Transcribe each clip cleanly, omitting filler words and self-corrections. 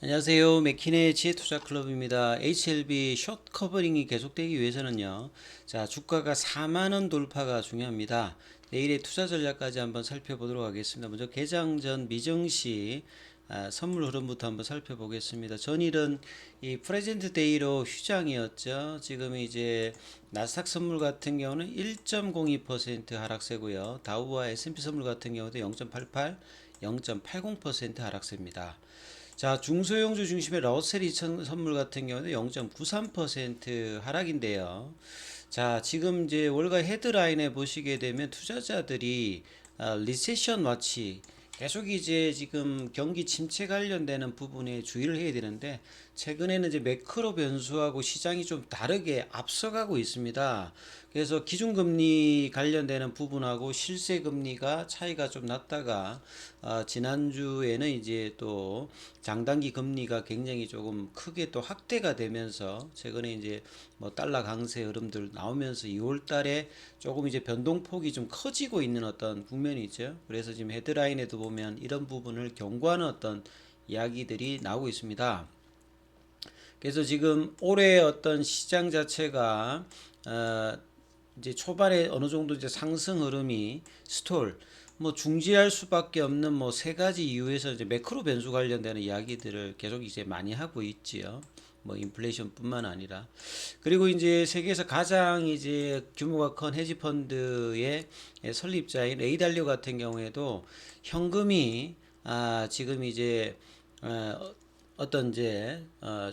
안녕하세요. 맥키네 지혜투자클럽입니다. HLB 숏 커버링이 계속되기 위해서는요. 자, 주가가 4만원 돌파가 중요합니다. 내일의 투자 전략까지 한번 살펴보도록 하겠습니다. 먼저 개장 전 미정시 선물 흐름부터 한번 살펴보겠습니다. 전일은 이 프레젠트 데이로 휴장이었죠. 지금 이제 나스닥 선물 같은 경우는 1.02% 하락세고요. 다우와 S&P 선물 같은 경우도 0.88, 0.80% 하락세입니다. 자, 중소형주 중심의 러셀 2000 선물 같은 경우는 0.93% 하락인데요. 자, 지금 이제 월가 헤드라인에 보시게 되면 투자자들이 리세션 와치 계속 이제 지금 경기 침체 관련되는 부분에 주의를 해야 되는데 최근에는 이제 매크로 변수하고 시장이 좀 다르게 앞서가고 있습니다. 그래서 기준금리 관련되는 부분하고 실세금리가 차이가 좀 났다가 지난주에는 이제 또 장단기 금리가 굉장히 조금 크게 또 확대가 되면서 최근에 이제 뭐 달러 강세 흐름들 나오면서 2월 달에 조금 이제 변동폭이 좀 커지고 있는 어떤 국면이 있죠. 그래서 지금 헤드라인에도 보면 이런 부분을 경고하는 어떤 이야기들이 나오고 있습니다. 그래서 지금 올해 어떤 시장 자체가 이제 초반에 어느 정도 이제 상승 흐름이 스톨 뭐 중지할 수밖에 없는 뭐 세 가지 이유에서 이제 매크로 변수 관련되는 이야기들을 계속 이제 많이 하고 있지요. 뭐 인플레이션뿐만 아니라 그리고 이제 세계에서 가장 이제 규모가 큰 헤지 펀드의 설립자인 레이달리오 같은 경우에도 현금이 지금 이제 어떤 이제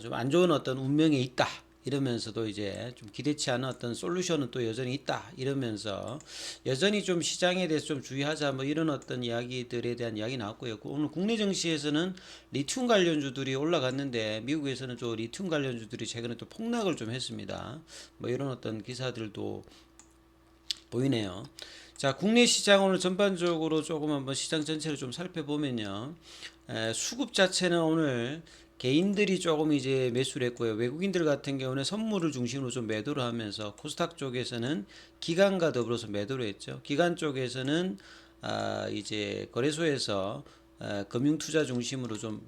좀 안 좋은 어떤 운명에 있다 이러면서도 이제 좀 기대치 않은 어떤 솔루션은 또 여전히 있다 이러면서 여전히 좀 시장에 대해서 좀 주의하자 뭐 이런 어떤 이야기들에 대한 이야기 나왔고요. 오늘 국내 증시에서는 리튬 관련주들이 올라갔는데 미국에서는 좀 리튬 관련주들이 최근에 또 폭락을 좀 했습니다. 뭐 이런 어떤 기사들도 보이네요. 자, 국내 시장 오늘 전반적으로 조금 한번 시장 전체를 좀 살펴보면요. 수급 자체는 오늘 개인들이 조금 이제 매수를 했고요. 외국인들 같은 경우는 선물을 중심으로 좀 매도를 하면서 코스닥 쪽에서는 기관과 더불어서 매도를 했죠. 기관 쪽에서는 이제 거래소에서 금융투자 중심으로 좀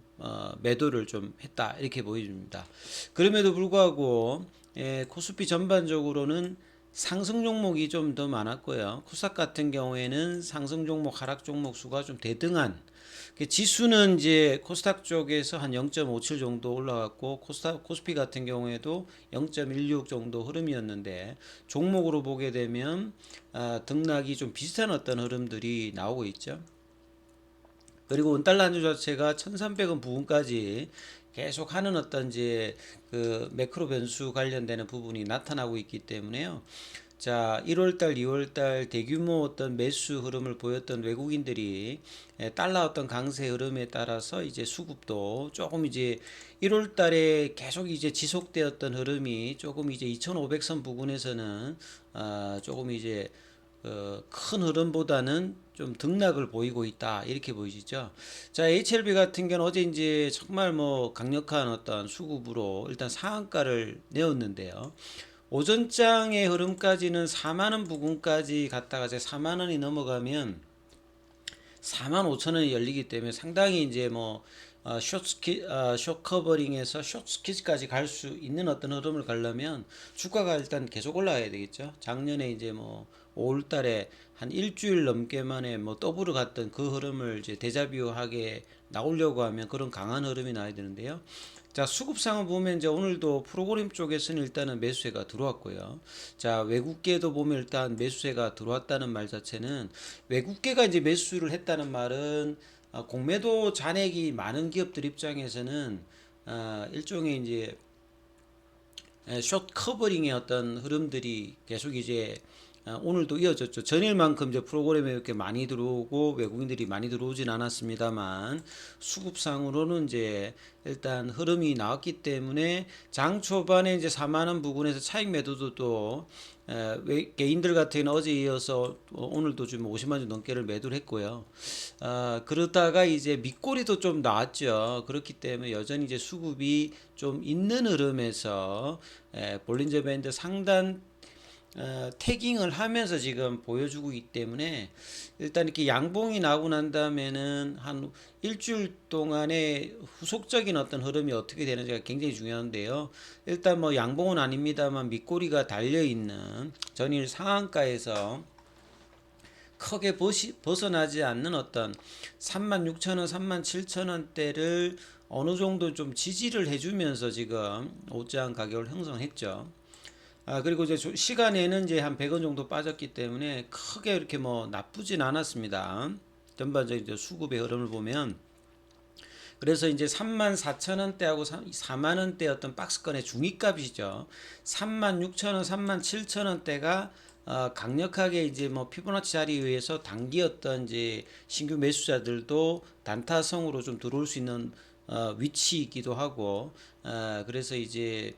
매도를 좀 했다 이렇게 보여집니다. 그럼에도 불구하고 코스피 전반적으로는 상승 종목이 좀 더 많았고요. 코스닥 같은 경우에는 상승 종목, 하락 종목 수가 좀 대등한. 지수는 이제 코스닥 쪽에서 한 0.57 정도 올라갔고 코스피 같은 경우에도 0.16 정도 흐름이었는데 종목으로 보게 되면 등락이 좀 비슷한 어떤 흐름들이 나오고 있죠. 그리고 원달러 한주 자체가 1,300원 부분까지 계속 하는 어떤 이제 그 매크로 변수 관련되는 부분이 나타나고 있기 때문에요. 자, 1월달, 2월달 대규모 어떤 매수 흐름을 보였던 외국인들이 달러 어떤 강세 흐름에 따라서 이제 수급도 조금 이제 1월달에 계속 이제 지속되었던 흐름이 조금 이제 2,500선 부근에서는 조금 이제 큰 흐름보다는 좀 등락을 보이고 있다 이렇게 보이시죠. 자, HLB 같은 경우는 어제 이제 정말 뭐 강력한 어떤 수급으로 일단 상한가를 내었는데요. 오전장의 흐름까지는 4만원 부근까지 갔다가 이제 4만원이 넘어가면 4만 5천 원이 열리기 때문에 상당히 이제 뭐 숏 커버링에서 숏 스키즈까지 갈 수 있는 어떤 흐름을 가려면 주가가 일단 계속 올라가야 되겠죠. 작년에 이제 뭐 5월 달에 한 일주일 넘게 만에 뭐 더블을 갔던 그 흐름을 이제 데자뷰하게 나오려고 하면 그런 강한 흐름이 나야 되는데요. 자, 수급상을 보면 이제 오늘도 프로그램 쪽에서는 일단은 매수세가 들어왔고요. 자, 외국계도 보면 일단 매수세가 들어왔다는 말 자체는 외국계가 이제 매수를 했다는 말은 공매도 잔액이 많은 기업들 입장에서는 일종의 이제 숏 커버링의 어떤 흐름들이 계속 이제 오늘도 이어졌죠. 전일만큼 이제 프로그램에 이렇게 많이 들어오고 외국인들이 많이 들어오진 않았습니다만 수급상으로는 이제 일단 흐름이 나왔기 때문에 장 초반에 이제 4만 원 부근에서 차익 매도도 또 개인들 같은 경우는 어제 이어서 오늘도 좀 50만 원 넘게를 매도를 했고요. 그러다가 이제 밑꼬리도 좀 나왔죠. 그렇기 때문에 여전히 이제 수급이 좀 있는 흐름에서 볼린저 밴드 상단 태깅을 하면서 지금 보여주고 있기 때문에 일단 이렇게 양봉이 나오고 난 다음에는 한 일주일 동안의 후속적인 어떤 흐름이 어떻게 되는지가 굉장히 중요한데요. 일단 뭐 양봉은 아닙니다만 밑꼬리가 달려 있는 전일 상한가에서 크게 벗어나지 않는 어떤 36,000원, 37,000원대를 어느 정도 좀 지지를 해주면서 지금 옷장 가격을 형성했죠. 그리고 이제 시간에는 이제 한 100원 정도 빠졌기 때문에 크게 이렇게 뭐 나쁘진 않았습니다. 전반적인 이제 수급의 흐름을 보면. 그래서 이제 34,000원대하고 4만원대 어떤 박스권의 중위값이죠. 36,000원, 37,000원대가 강력하게 이제 뭐 피보나치 자리에 의해서 당기었던 이제 신규 매수자들도 단타성으로 좀 들어올 수 있는 위치이기도 하고, 그래서 이제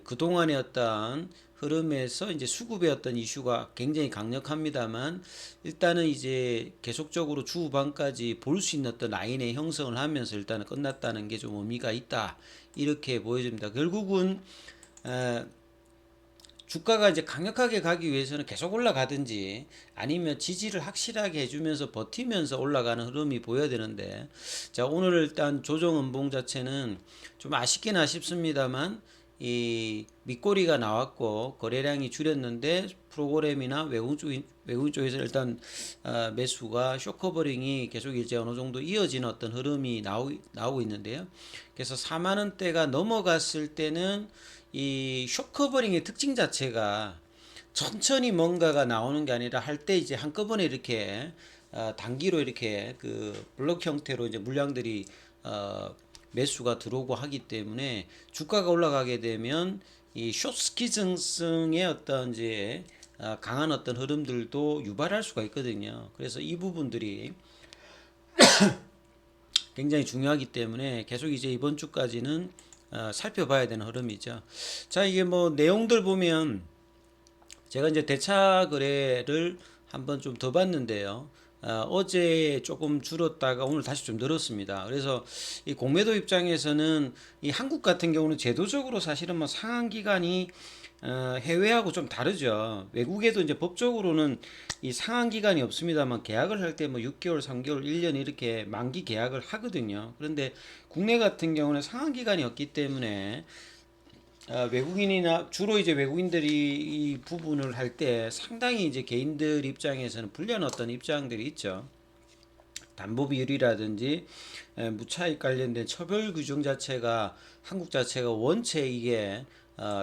그동안의 어떤 흐름에서 이제 수급의 어떤 이슈가 굉장히 강력합니다만, 일단은 이제 계속적으로 주후반까지 볼 수 있는 어떤 라인의 형성을 하면서 일단은 끝났다는 게 좀 의미가 있다, 이렇게 보여집니다. 결국은 주가가 이제 강력하게 가기 위해서는 계속 올라가든지 아니면 지지를 확실하게 해주면서 버티면서 올라가는 흐름이 보여야 되는데, 자, 오늘 일단 조정 음봉 자체는 좀 아쉽긴 아쉽습니다만 이 밑꼬리가 나왔고 거래량이 줄였는데 프로그램이나 외국인 쪽에서 일단 매수가 쇼커버링이 계속 이제 어느 정도 이어지는 어떤 흐름이 나오고 있는데요. 그래서 4만 원대가 넘어갔을 때는 이 쇼커버링의 특징 자체가 천천히 뭔가가 나오는 게 아니라 할 때 이제 한꺼번에 이렇게 단기로 이렇게 그 블록 형태로 이제 물량들이 매수가 들어오고 하기 때문에 주가가 올라가게 되면 이 숏스키증성의 어떤 이제 강한 어떤 흐름들도 유발할 수가 있거든요. 그래서 이 부분들이 굉장히 중요하기 때문에 계속 이제 이번 주까지는 살펴봐야 되는 흐름이죠. 자, 이게 뭐 내용들 보면 제가 이제 대차 거래를 한번 좀 더 봤는데요. 어제 조금 줄었다가 오늘 다시 좀 늘었습니다. 그래서 이 공매도 입장에서는 이 한국 같은 경우는 제도적으로 사실은 뭐 상한 기간이 해외하고 좀 다르죠. 외국에도 이제 법적으로는 이 상한 기간이 없습니다만 계약을 할 때 뭐 6개월, 3개월, 1년 이렇게 만기 계약을 하거든요. 그런데 국내 같은 경우는 상한 기간이 없기 때문에 외국인이나 주로 이제 외국인들이 이 부분을 할 때 상당히 이제 개인들 입장에서는 불리한 어떤 입장들이 있죠. 담보 비율이라든지 무차익 관련된 처벌 규정 자체가 한국 자체가 원체 이게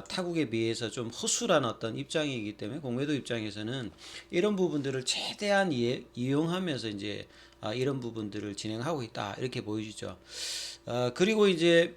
타국에 비해서 좀 허술한 어떤 입장이기 때문에 공매도 입장에서는 이런 부분들을 최대한 이용하면서 이제 이런 부분들을 진행하고 있다, 이렇게 보여지죠. 그리고 이제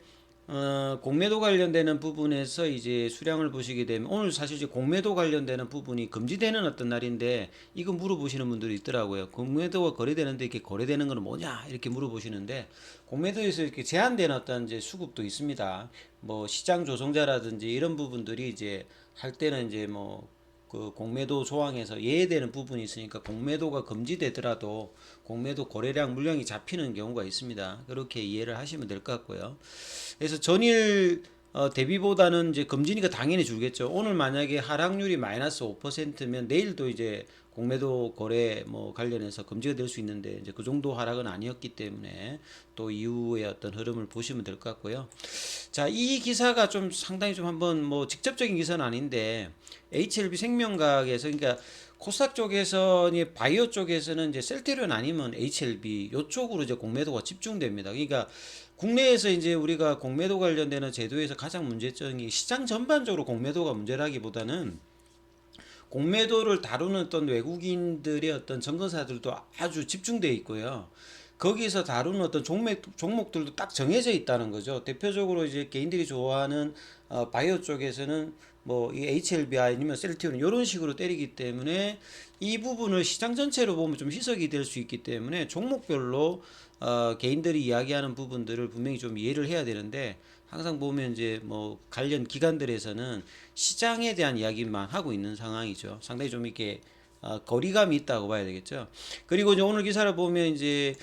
공매도 관련되는 부분에서 이제 수량을 보시게 되면 오늘 사실 이제 공매도 관련되는 부분이 금지되는 어떤 날인데 이거 물어보시는 분들이 있더라고요. 공매도가 거래되는데 이렇게 거래되는 거는 뭐냐, 이렇게 물어보시는데, 공매도에서 이렇게 제한된 어떤 이제 수급도 있습니다. 뭐 시장 조성자라든지 이런 부분들이 이제 할 때는 이제 뭐 그 공매도 조항에서 예외되는 부분이 있으니까 공매도가 금지되더라도 공매도 거래량 물량이 잡히는 경우가 있습니다. 그렇게 이해를 하시면 될 것 같고요. 그래서 전일 대비보다는 이제 금지니까 당연히 줄겠죠. 오늘 만약에 하락률이 마이너스 5%면 내일도 이제 공매도 거래 뭐 관련해서 금지가 될 수 있는데 이제 그 정도 하락은 아니었기 때문에 또 이후의 어떤 흐름을 보시면 될 것 같고요. 자, 이 기사가 좀 상당히 좀 한번 뭐 직접적인 기사는 아닌데 HLB 생명과학에서, 그러니까 코스닥 쪽에서 바이오 쪽에서는 이제 셀테리온 아니면 HLB 요쪽으로 이제 공매도가 집중됩니다. 그러니까 국내에서 이제 우리가 공매도 관련되는 제도에서 가장 문제점이 시장 전반적으로 공매도가 문제라기보다는 공매도를 다루는 어떤 외국인들의 어떤 전문사들도 아주 집중되어 있고요. 거기서 다루는 어떤 종목들도 딱 정해져 있다는 거죠. 대표적으로 이제 개인들이 좋아하는 바이오 쪽에서는 뭐 이 HLB 아니면 셀티온 이런 식으로 때리기 때문에 이 부분을 시장 전체로 보면 좀 희석이 될 수 있기 때문에 종목별로 개인들이 이야기하는 부분들을 분명히 좀 이해를 해야 되는데, 항상 보면 이제 뭐 관련 기관들에서는 시장에 대한 이야기만 하고 있는 상황이죠. 상당히 좀 이렇게 거리감이 있다고 봐야 되겠죠. 그리고 이제 오늘 기사를 보면 이제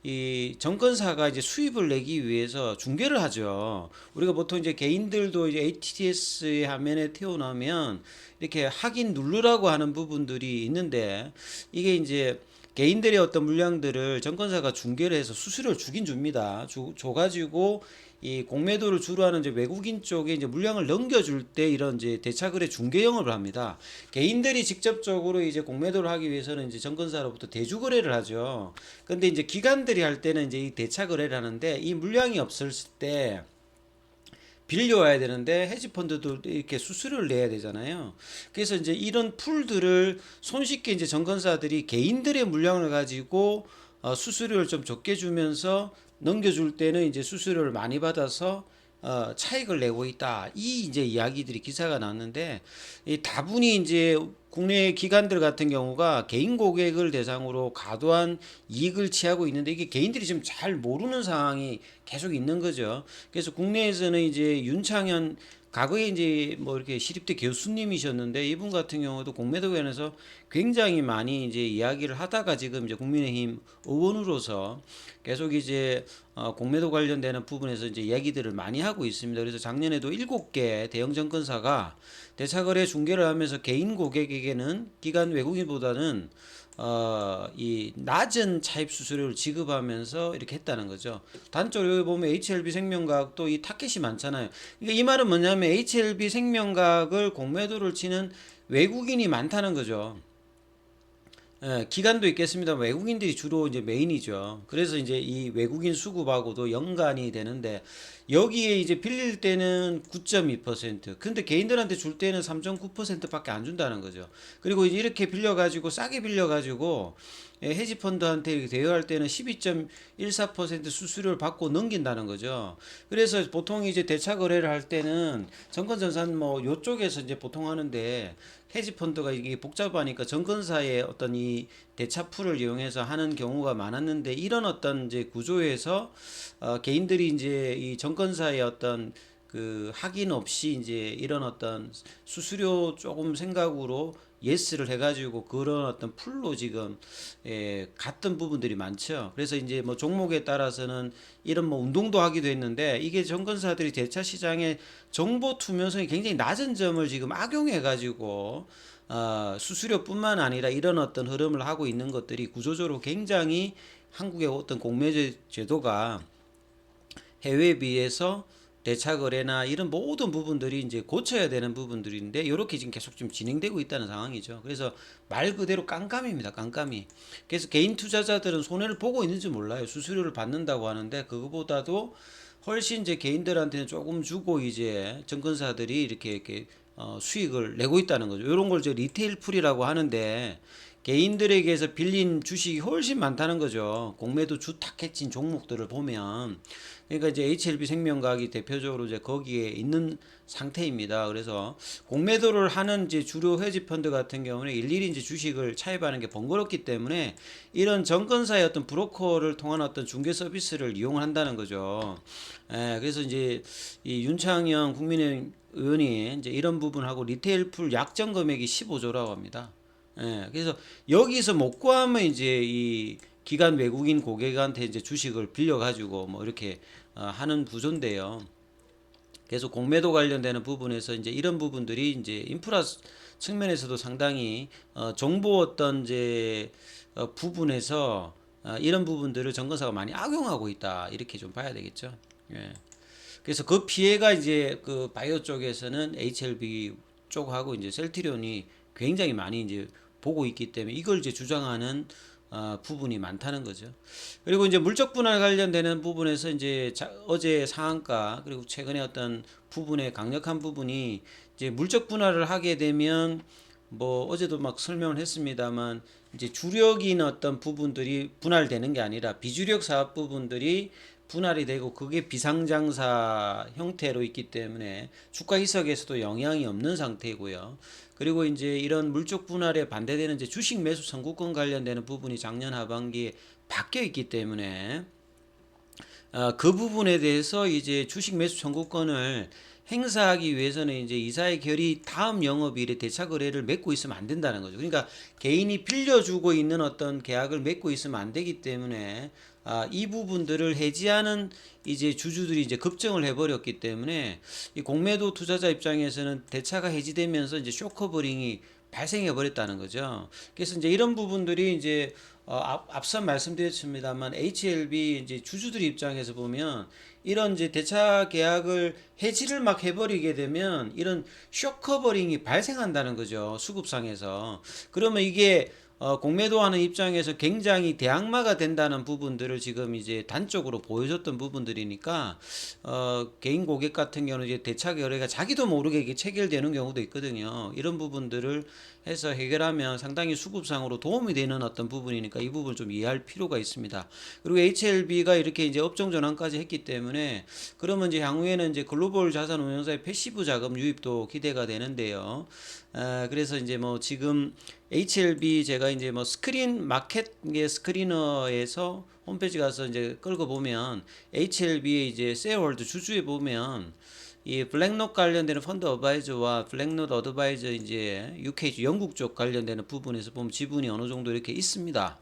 이 정권사가 이제 수입을 내기 위해서 중개를 하죠. 우리가 보통 이제 개인들도 이제 ATS 화면에 태어나면 이렇게 확인 누르라고 하는 부분들이 있는데 이게 이제 개인들의 어떤 물량들을 정권사가 중개를 해서 수수료를 주긴 줍니다. 줘가지고 이 공매도를 주로 하는 이제 외국인 쪽에 이제 물량을 넘겨줄 때 이런 이제 대차거래 중개 영업을 합니다. 개인들이 직접적으로 이제 공매도를 하기 위해서는 이제 정권사로부터 대주거래를 하죠. 근데 이제 기관들이 할 때는 이제 이 대차거래를 하는데 이 물량이 없을 때 빌려와야 되는데 헤지펀드도 이렇게 수수료를 내야 되잖아요. 그래서 이제 이런 풀들을 손쉽게 이제 정건사들이 개인들의 물량을 가지고 수수료를 좀 적게 주면서 넘겨줄 때는 이제 수수료를 많이 받아서 차익을 내고 있다. 이 이제 이야기들이 기사가 났는데 이 다분히 이제 국내 기관들 같은 경우가 개인 고객을 대상으로 과도한 이익을 취하고 있는데 이게 개인들이 지금 잘 모르는 상황이 계속 있는 거죠. 그래서 국내에서는 이제 윤창현 과거에 이제 뭐 이렇게 시립대 교수님이셨는데 이분 같은 경우도 공매도 관련해서 굉장히 많이 이제 이야기를 하다가 지금 이제 국민의힘 의원으로서 계속 이제 공매도 관련되는 부분에서 이제 이야기들을 많이 하고 있습니다. 그래서 작년에도 7개 대형 증권사가 대차거래 중개를 하면서 개인 고객에게는 기관 외국인보다는 이 낮은 차입 수수료를 지급하면서 이렇게 했다는 거죠. 단적으로 여기 보면 HLB 생명과학도 이 타켓이 많잖아요. 그러니까 이 말은 뭐냐면 HLB 생명과학을 공매도를 치는 외국인이 많다는 거죠. 예, 기간도 있겠습니다. 외국인들이 주로 이제 메인이죠. 그래서 이제 이 외국인 수급하고도 연관이 되는데 여기에 이제 빌릴 때는 9.2%, 근데 개인들한테 줄 때는 3.9%밖에 안 준다는 거죠. 그리고 이제 이렇게 빌려가지고 싸게 빌려가지고 헤지펀드한테 이렇게 대여할 때는 12.14% 수수료를 받고 넘긴다는 거죠. 그래서 보통 이제 대차 거래를 할 때는 정권전산 뭐 요쪽에서 이제 보통 하는데 헤지펀드가 이게 복잡하니까 정권사의 어떤 이 대차풀을 이용해서 하는 경우가 많았는데 이런 어떤 이제 구조에서 개인들이 이제 이 정권사의 어떤 그 확인 없이 이제 이런 어떤 수수료 조금 생각으로 예스를 해가지고 그런 어떤 풀로 지금 갔던 부분들이 많죠. 그래서 이제 뭐 종목에 따라서는 이런 뭐 운동도 하기도 했는데 이게 정권사들이 대차 시장의 정보 투명성이 굉장히 낮은 점을 지금 악용해가지고 수수료뿐만 아니라 이런 어떤 흐름을 하고 있는 것들이 구조적으로 굉장히 한국의 어떤 공매제 제도가 해외에 비해서 대차 거래나 이런 모든 부분들이 이제 고쳐야 되는 부분들인데 이렇게 지금 계속 좀 진행되고 있다는 상황이죠. 그래서 말 그대로 깜깜입니다. 깜깜이. 그래서 개인 투자자들은 손해를 보고 있는지 몰라요. 수수료를 받는다고 하는데 그거보다도 훨씬 이제 개인들한테는 조금 주고 이제 증권사들이 이렇게 수익을 내고 있다는 거죠. 이런 걸 이제 리테일 풀이라고 하는데 개인들에게서 빌린 주식이 훨씬 많다는 거죠. 공매도 주탁해친 종목들을 보면. 그러니까 이제 HLB 생명과학이 대표적으로 이제 거기에 있는 상태입니다. 그래서 공매도를 하는 이제 주류 헤지 펀드 같은 경우는 일일이 이제 주식을 차입하는 게 번거롭기 때문에 이런 정권사의 어떤 브로커를 통한 어떤 중개 서비스를 이용한다는 거죠. 그래서 이제 이 윤창현 국민의힘 의원이 이제 이런 부분하고 리테일 풀 약정 금액이 15조라고 합니다. 그래서 여기서 못 구하면 이제 이 기관 외국인 고객한테 이제 주식을 빌려가지고 뭐 이렇게 하는 구조인데요. 그래서 공매도 관련되는 부분에서 이제 이런 부분들이 이제 인프라 측면에서도 상당히 정보 어떤 이제 부분에서 이런 부분들을 정권사가 많이 악용하고 있다 이렇게 좀 봐야 되겠죠. 예. 그래서 그 피해가 이제 그 바이오 쪽에서는 HLB 쪽하고 이제 셀트리온이 굉장히 많이 이제 보고 있기 때문에 이걸 이제 주장하는 부분이 많다는 거죠. 그리고 이제 물적 분할 관련되는 부분에서 이제 어제 상한가 그리고 최근에 어떤 부분의 강력한 부분이 이제 물적 분할을 하게 되면 뭐 어제도 막 설명을 했습니다만 이제 주력인 어떤 부분들이 분할되는 게 아니라 비주력 사업 부분들이 분할이 되고 그게 비상장사 형태로 있기 때문에 주가 희석에서도 영향이 없는 상태이고요. 그리고 이제 이런 물적 분할에 반대되는 이제 주식 매수 선구권 관련되는 부분이 작년 하반기에 바뀌어 있기 때문에 그 부분에 대해서 이제 주식 매수 청구권을 행사하기 위해서는 이제 이사의 결의 다음 영업일에 대차 거래를 맺고 있으면 안 된다는 거죠. 그러니까 개인이 빌려주고 있는 어떤 계약을 맺고 있으면 안 되기 때문에 이 부분들을 해지하는 이제 주주들이 이제 급증을 해버렸기 때문에 이 공매도 투자자 입장에서는 대차가 해지되면서 이제 쇼커버링이 발생해 버렸다는 거죠. 그래서 이제 이런 부분들이 이제 앞서 말씀드렸습니다만 HLB 이제 주주들 입장에서 보면 이런 이제 대차 계약을 해지를 막 해버리게 되면 이런 쇼커버링이 발생한다는 거죠. 수급상에서. 그러면 이게 공매도하는 입장에서 굉장히 대악마가 된다는 부분들을 지금 이제 단적으로 보여줬던 부분들이니까 개인 고객 같은 경우는 이제 대차 거래가 자기도 모르게 이게 체결되는 경우도 있거든요. 이런 부분들을 해서 해결하면 상당히 수급상으로 도움이 되는 어떤 부분이니까 이 부분을 좀 이해할 필요가 있습니다. 그리고 HLB가 이렇게 이제 업종 전환까지 했기 때문에 그러면 이제 향후에는 이제 글로벌 자산 운용사의 패시브 자금 유입도 기대가 되는데요. 그래서 이제 뭐 지금 HLB 제가 이제 뭐 스크린 마켓 스크리너에서 홈페이지 가서 이제 끌고 보면 HLB의 이제 세월드 주주에 보면 이 블랙록 관련되는 펀드 어바이저와 블랙록 어드바이저 이제 UK 영국 쪽 관련되는 부분에서 보면 지분이 어느 정도 이렇게 있습니다.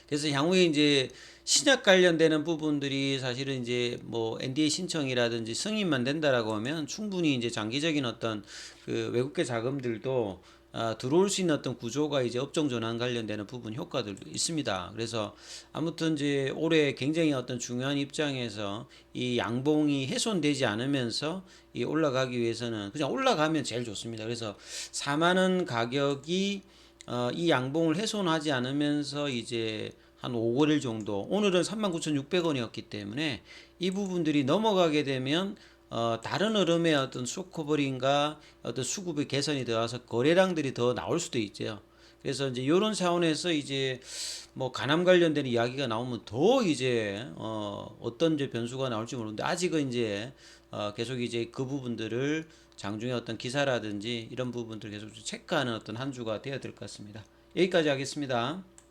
그래서 향후에 이제 신약 관련되는 부분들이 사실은 이제 뭐 NDA 신청이라든지 승인만 된다라고 하면 충분히 이제 장기적인 어떤 그 외국계 자금들도 들어올 수 있는 어떤 구조가 이제 업종 전환 관련되는 부분 효과들도 있습니다. 그래서 아무튼 이제 올해 굉장히 어떤 중요한 입장에서 이 양봉이 훼손되지 않으면서 이 올라가기 위해서는 그냥 올라가면 제일 좋습니다. 그래서 4만 원 가격이 이 양봉을 훼손하지 않으면서 이제 한 5거래일 정도 오늘은 39,600원이었기 때문에 이 부분들이 넘어가게 되면 다른 흐름의 어떤 쇼커버링과 어떤 수급의 개선이 들어와서 거래량들이 더 나올 수도 있죠. 그래서 이제 이런 차원에서 이제 뭐 가남 관련된 이야기가 나오면 더 이제 어떤 이제 변수가 나올지 모르는데 아직은 이제 계속 이제 그 부분들을 장중에 어떤 기사라든지 이런 부분들 계속 체크하는 어떤 한 주가 되어야 될 것 같습니다. 여기까지 하겠습니다.